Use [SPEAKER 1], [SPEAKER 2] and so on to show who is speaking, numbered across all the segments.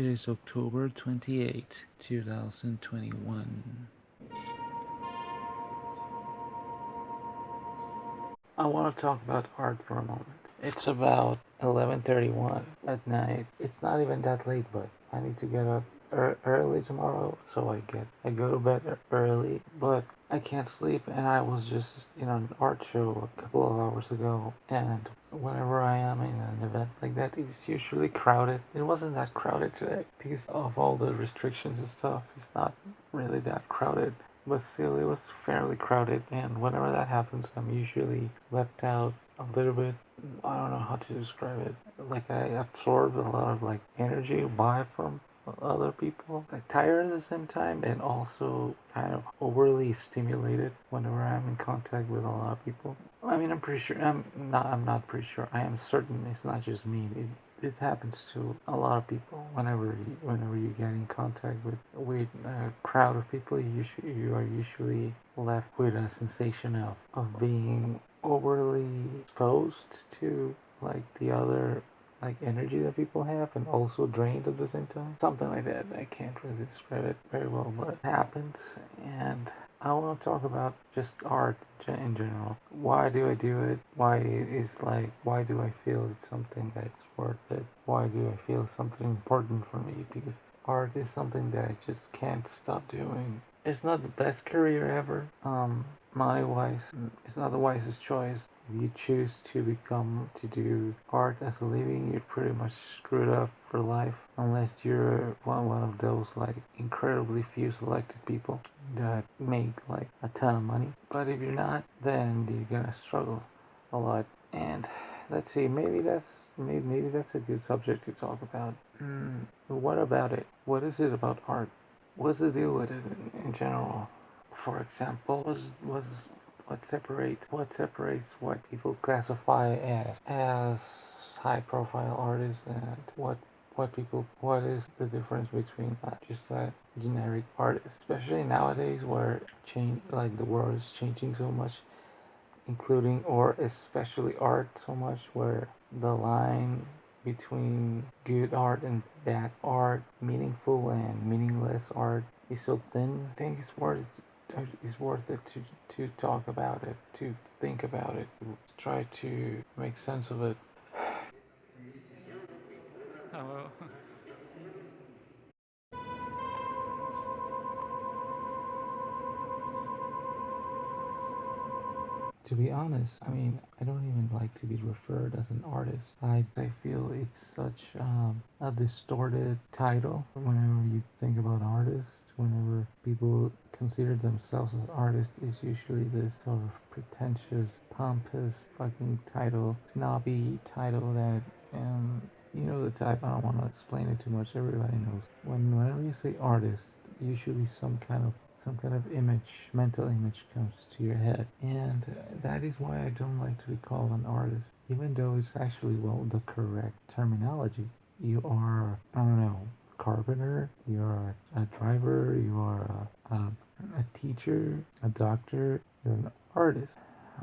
[SPEAKER 1] It is October 28, 2021. I want to talk about art for a moment. It's about 11:31 at night. It's not even that late, but I need to get up early tomorrow, so I go to bed early, but I can't sleep, and I was just an art show a couple of hours ago, and whenever I am in an event like that, it's usually crowded. It wasn't that crowded today because of all the restrictions and stuff. It's not really that crowded, but still it was fairly crowded, and whenever that happens, I'm usually left out a little bit. I don't know how to describe it. Like I absorb a lot of like energy vibe from other people. Like tired at the same time, and also kind of overly stimulated whenever I'm in contact with a lot of people. I mean, I'm pretty sure. I'm not pretty sure. I am certain it's not just me. This happens to a lot of people whenever you get in contact with a crowd of people. You are usually left with a sensation of being overly exposed to like the other like energy that people have, and also drained at the same time. Something like that. I can't really describe it very well, but it happens. And I want to talk about just art in general. Why do I do it? Why do I feel it's something that's worth it? Why do I feel something important for me? Because art is something that I just can't stop doing. It's not the best career ever. Money wise, it's not the wisest choice. If you choose to do art as a living, you're pretty much screwed up for life, unless you're one of those like incredibly few selected people that make like a ton of money. But if you're not, then you're gonna struggle a lot. And let's see, maybe that's a good subject to talk about. What about it? What is it about art? What's the deal with it in general? For example, was what separates what people classify as high profile artists, and what is the difference between just a generic artist, especially nowadays where change like the world is changing so much, including or especially art so much, where the line between good art and bad art, meaningful and meaningless art, is so thin. I think it's worth it to talk about it, to think about it, to try to make sense of it. Oh, well. To be honest, I mean, I don't even like to be referred as an artist. I feel it's such a distorted title whenever you think about artists. Whenever people consider themselves as artists, it's usually this sort of pretentious, pompous fucking title, snobby title that, you know the type. I don't want to explain it too much. Everybody knows. Whenever you say artist, usually some kind of mental image comes to your head. And that is why I don't like to be called an artist, even though it's actually, well, the correct terminology. You are, I don't know, carpenter, you're a driver, you are a teacher, a doctor, you're an artist.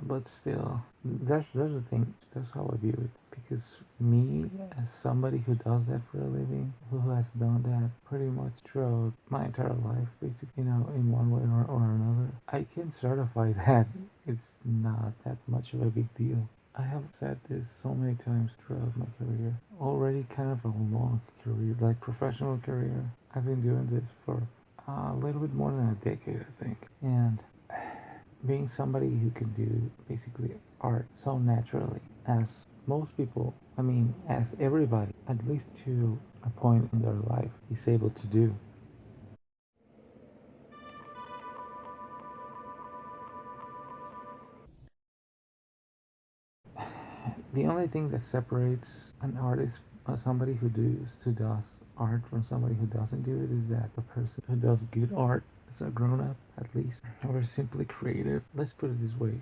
[SPEAKER 1] But still, that's the thing. That's how I view it. Because me, as somebody who does that for a living, who has done that pretty much throughout my entire life, basically, in one way or another, I can certify that it's not that much of a big deal. I have said this so many times throughout my career. Already kind of a long career, like professional career. I've been doing this for a little bit more than a decade, I think. And being somebody who can do basically art so naturally, as most people, I mean, as everybody, at least to a point in their life, is able to do. The only thing that separates an artist, somebody who does art, from somebody who doesn't do it, is that the person who does good art is a grown up, at least, or simply creative. Let's put it this way: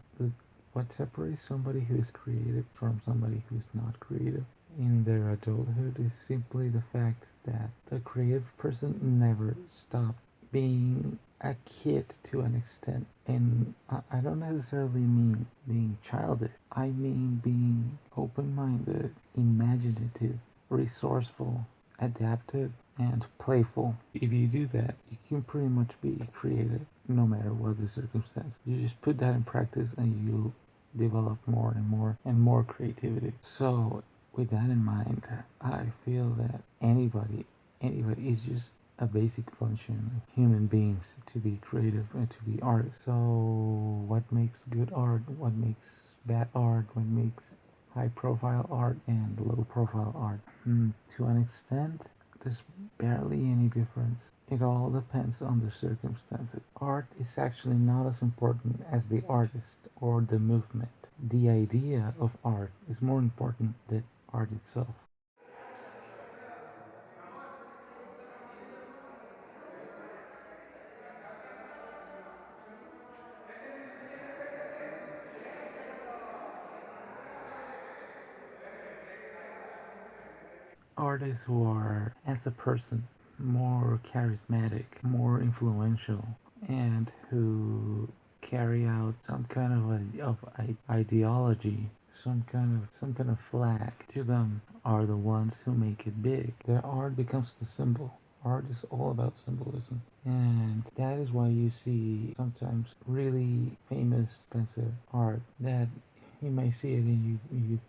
[SPEAKER 1] what separates somebody who is creative from somebody who's not creative in their adulthood is simply the fact that the creative person never stopped being a kid to an extent. And I don't necessarily mean being childish, I mean being open minded, imaginative, resourceful, adaptive, and playful. If you do that, you can pretty much be creative no matter what the circumstance. You just put that in practice and you develop more and more and more creativity. So with that in mind, I feel that anybody is just a basic function of human beings to be creative and to be artists. So what makes good art? What makes bad art? What makes high profile art and low profile art? To an extent, there's barely any difference. It all depends on the circumstances. Art is actually not as important as the artist or the movement. The idea of art is more important than art itself. Artists who are, as a person, more charismatic, more influential, and who carry out some kind of ideology, some kind of flag to them, are the ones who make it big. Their art becomes the symbol. Art is all about symbolism, and that is why you see sometimes really famous, expensive art that you may see it and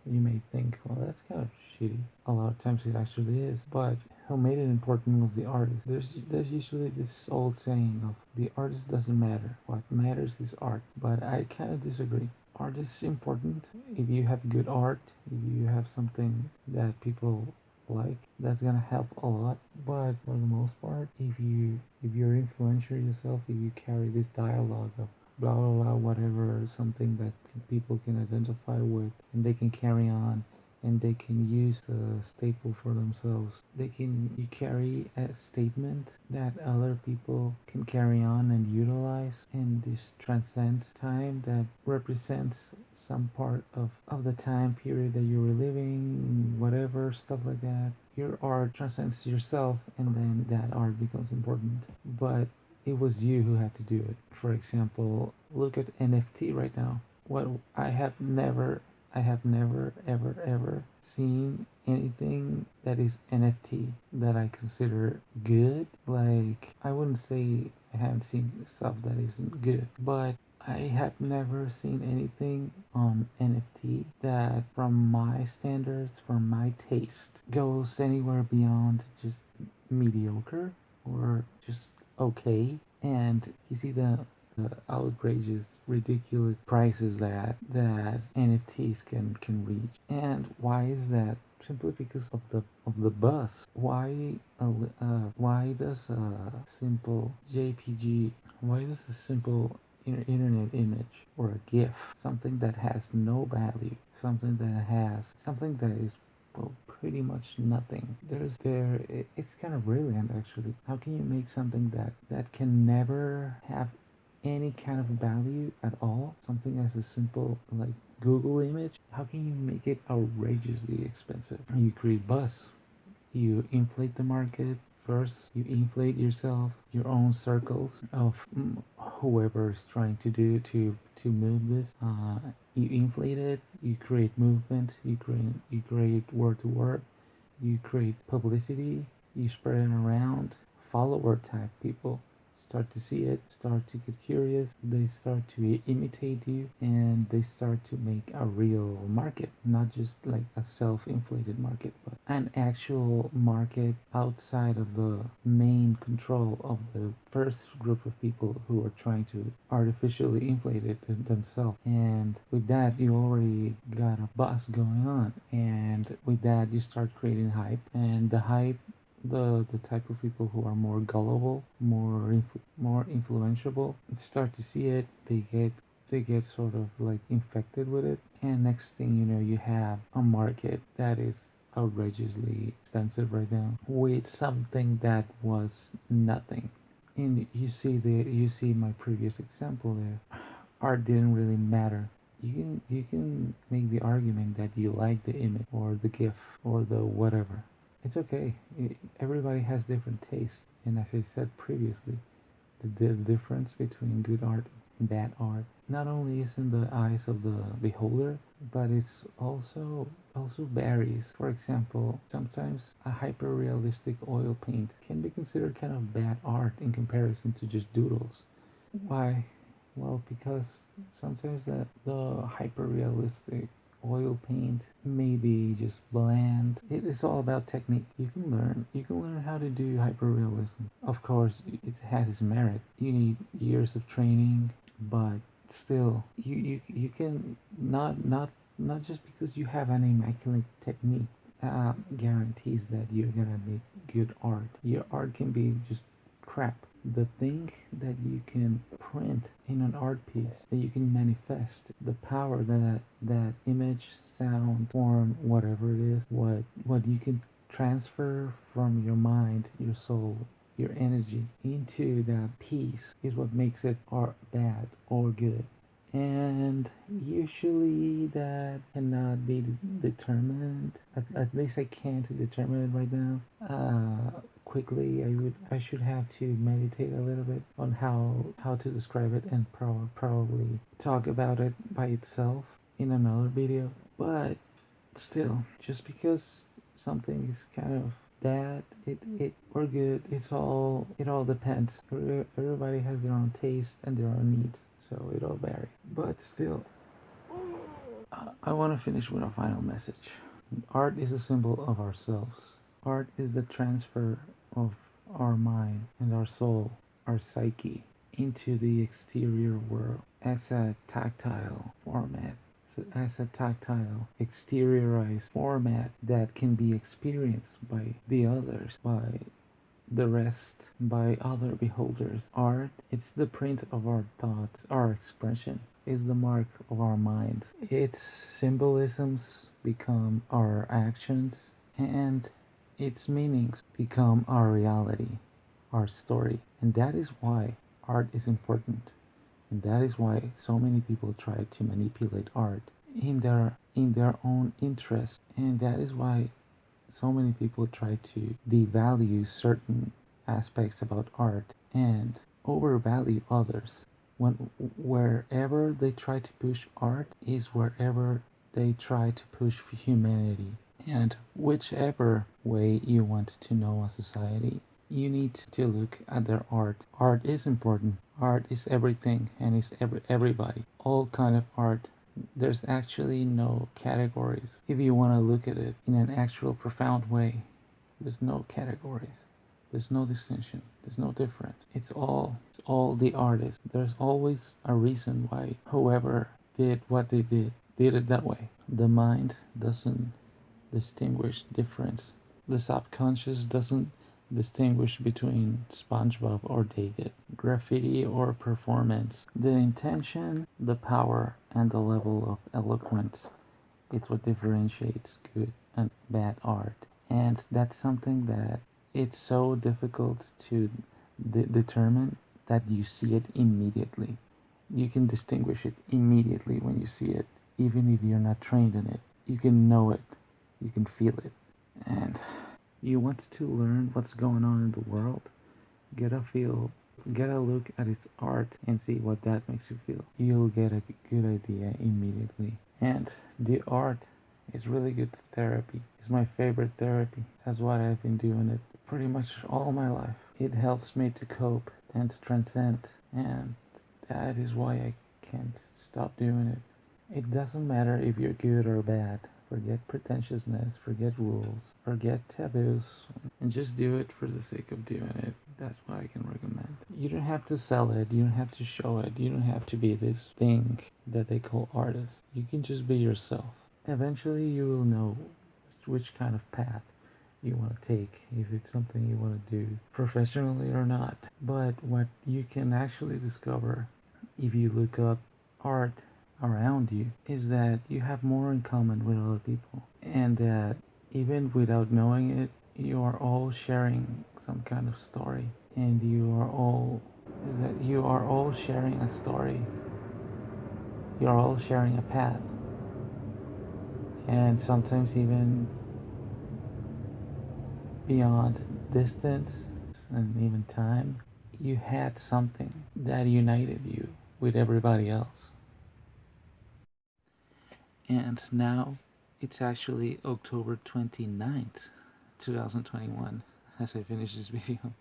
[SPEAKER 1] you may think, well, that's kind of shitty. A lot of times it actually is, but who made it important was the artist. There's usually this old saying of the artist doesn't matter. What matters is art. But I kind of disagree. Art is important. If you have good art, if you have something that people like, that's gonna help a lot. But for the most part, if you're influential yourself, if you carry this dialogue of blah blah blah whatever, something that people can identify with and they can carry on and they can use a staple for themselves. You carry a statement that other people can carry on and utilize, and this transcends time, that represents some part of the time period that you were living, whatever, stuff like that. Your art transcends yourself, and then that art becomes important. But it was you who had to do it. For example, look at NFT right now. What I have never ever seen anything that is NFT that I consider good. Like, I wouldn't say I haven't seen stuff that isn't good, but I have never seen anything on NFT that, from my standards, from my taste, goes anywhere beyond just mediocre or just okay. And you see the outrageous, ridiculous prices that NFTs can reach. And why is that? Simply because of the buzz. Why does a simple JPG? Why does a simple internet image or a GIF, something that has no value, something that is, well, pretty much nothing. It's kind of brilliant actually. How can you make something that can never have any kind of value at all? Something as a simple like Google image. How can you make it outrageously expensive? You create buzz. You inflate the market. First, you inflate yourself, your own circles of whoever is trying to move this. You inflate it. You create movement. You create word to word. You create publicity. You spread it around. Follower type people start to see it, start to get curious, they start to imitate you, and they start to make a real market, not just like a self-inflated market, but an actual market outside of the main control of the first group of people who are trying to artificially inflate it themselves. And with that, you already got a buzz going on, and with that, you start creating hype, and the hype, the type of people who are more gullible, more influential, start to see it. They get sort of like infected with it, and next thing you know, you have a market that is outrageously expensive right now with something that was nothing. And you see my previous example there. Art didn't really matter. You can make the argument that you like the image or the GIF or the whatever. It's okay. Everybody has different tastes, and as I said previously, the difference between good art and bad art not only is in the eyes of the beholder, but it's also varies. For example, sometimes a hyper-realistic oil paint can be considered kind of bad art in comparison to just doodles. Why? Well, because sometimes the hyper-realistic oil paint may be just bland. It is all about technique. You can learn how to do hyper-realism. Of course, it has its merit. You need years of training, but still, you can not just because you have an immaculate technique guarantees that you're gonna make good art. Your art can be just crap. The thing that you can print in an art piece, that you can manifest, the power that image, sound, form, whatever it is, what you can transfer from your mind, your soul, your energy into that piece is what makes it art bad or good. And usually that cannot be determined. At least I can't determine it right now. Quickly, I should have to meditate a little bit on how to describe it and probably talk about it by itself in another video. But still, just because something is kind of bad, it or good, it all depends. Everybody has their own taste and their own needs, so it all varies. But still, I want to finish with a final message. Art is a symbol of ourselves. Art is the transfer of our mind and our soul, our psyche, into the exterior world as a tactile format, as a tactile, exteriorized format that can be experienced by the others, by the rest, by other beholders. Art, it's the print of our thoughts, our expression, is the mark of our minds. Its symbolisms become our actions, and its meanings become our reality, our story. And that is why art is important. And that is why so many people try to manipulate art in their own interest. And that is why so many people try to devalue certain aspects about art and overvalue others. When wherever they try to push art is wherever they try to push humanity. And whichever way you want to know a society, you need to look at their art. Art is important. Art is everything and is everybody. All kind of art. There's actually no categories. If you want to look at it in an actual profound way, there's no categories. There's no distinction. There's no difference. It's all the artist. There's always a reason why whoever did what they did it that way. The mind doesn't distinguish difference. The subconscious doesn't distinguish between SpongeBob or David, graffiti or performance. The intention, the power, and the level of eloquence is what differentiates good and bad art. And that's something that it's so difficult to determine that you see it immediately. You can distinguish it immediately when you see it, even if you're not trained in it. You can know it, you can feel it. And you want to learn what's going on in the world, get a feel, get a look at its art and see what that makes you feel. You'll get a good idea immediately. And the art is really good therapy. It's my favorite therapy. That's why I've been doing it pretty much all my life. It helps me to cope and to transcend, and that is why I can't stop doing it. It doesn't matter if you're good or bad. Forget pretentiousness, forget rules, forget taboos, and just do it for the sake of doing it. That's what I can recommend. You don't have to sell it, you don't have to show it, you don't have to be this thing that they call artist. You can just be yourself. Eventually, you will know which kind of path you want to take, if it's something you want to do professionally or not. But what you can actually discover if you look up art around you is that you have more in common with other people, and that even without knowing it, you are all sharing some kind of story, and you are all sharing a story. You are all sharing a path, and sometimes even beyond distance and even time, you had something that united you with everybody else. And now it's actually October 29th, 2021, as I finish this video.